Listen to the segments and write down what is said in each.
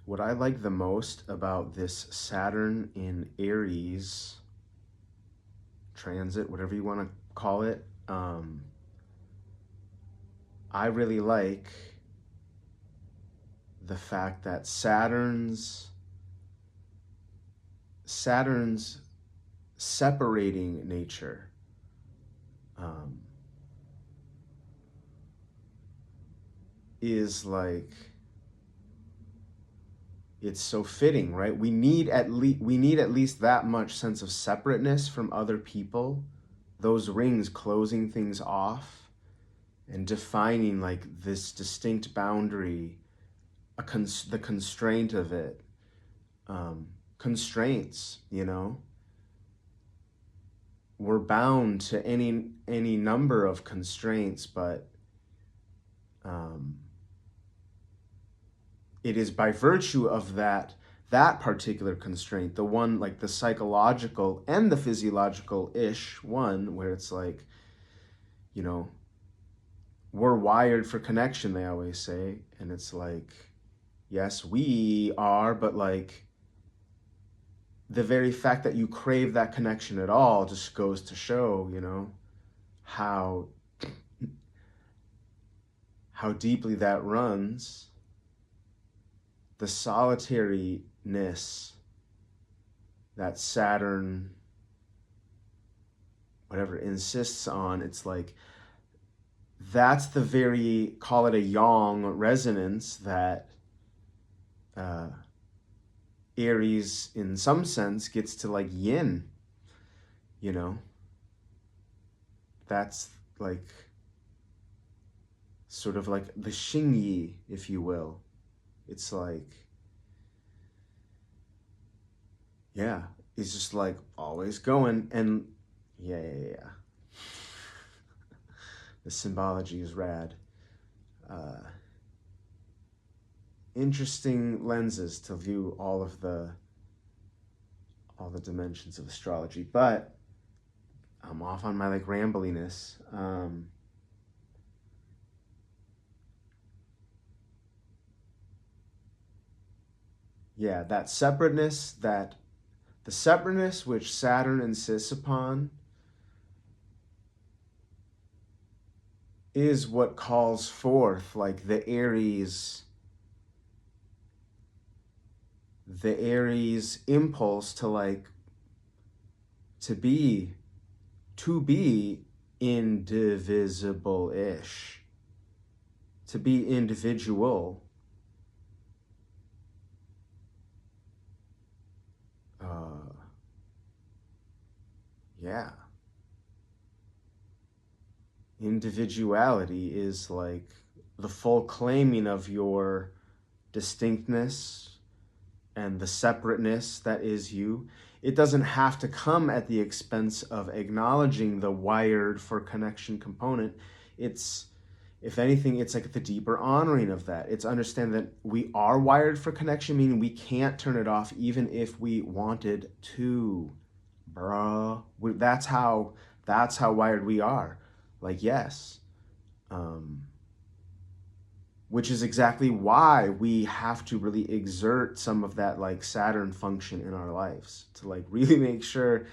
what I like the most about this Saturn in Aries transit, whatever you want to call it, I really like the fact that Saturn's separating nature um, is like, it's so fitting, right? We need at least that much sense of separateness from other people. Those rings closing things off and defining like this distinct boundary, the constraint of it, constraints. We're bound to any number of constraints, but um, it is by virtue of that particular constraint, the one like the psychological and the physiological-ish one, where it's like, you know, we're wired for connection, they always say. And it's like, yes, we are, but like the very fact that you crave that connection at all just goes to show, how deeply that runs. The solitariness that Saturn, whatever, insists on, it's like that's the very, call it a yang resonance that Aries, in some sense, gets to like yin, you know? That's like sort of like the Xingyi, if you will. It's like, yeah, it's just like always going. And yeah. The symbology is rad. Interesting lenses to view all the dimensions of astrology. But I'm off on my like rambliness. Yeah, the separateness which Saturn insists upon is what calls forth like the Aries impulse to like to be indivisible-ish, to be individual. Yeah. Individuality is like the full claiming of your distinctness and the separateness that is you. It doesn't have to come at the expense of acknowledging the wired for connection component. It's, if anything, it's like the deeper honoring of that. It's understand that we are wired for connection, meaning we can't turn it off even if we wanted to, bruh. That's how wired we are. Like, yes. Which is exactly why we have to really exert some of that like Saturn function in our lives to like really make sure,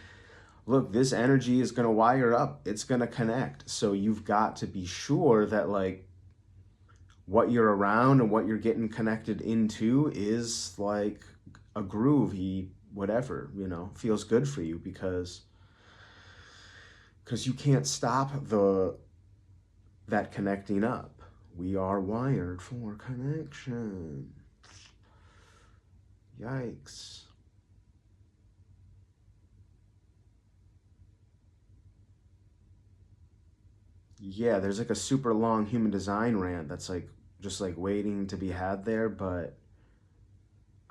look, this energy is going to wire up, it's going to connect. So you've got to be sure that like what you're around and what you're getting connected into is like a groovy whatever, feels good for you, because you can't stop that connecting up. We are wired for connection. Yikes. Yeah, there's like a super long human design rant that's like just like waiting to be had there, but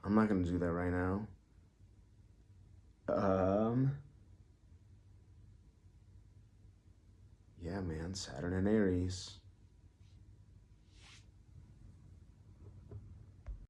I'm not gonna do that right now. Yeah, man, Saturn and Aries.